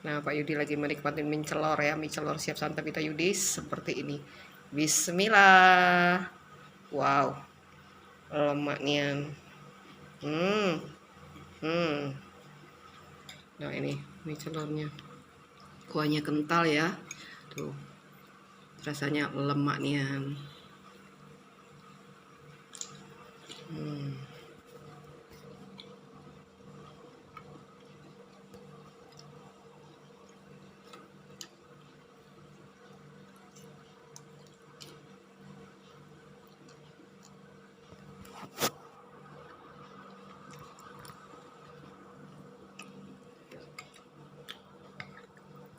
Nah, Pak Yudi lagi menikmati mie celor ya. Mie celor siap santap kita Yudi seperti ini. Bismillah. Wow, lemaknya. Hmm, hmm. Nah ini mie celornya. Kuahnya kental ya. Tuh, rasanya lemaknya. Hmm.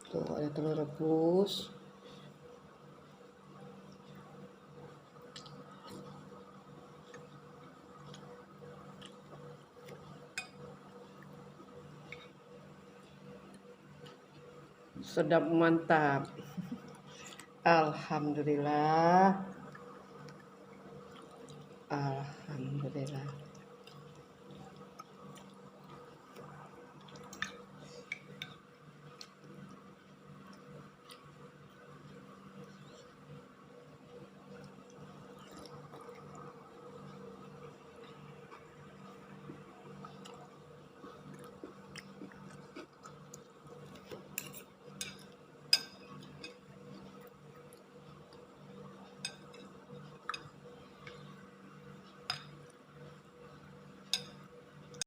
Tuh ada telur rebus. Sedap mantap. Alhamdulillah. Alhamdulillah.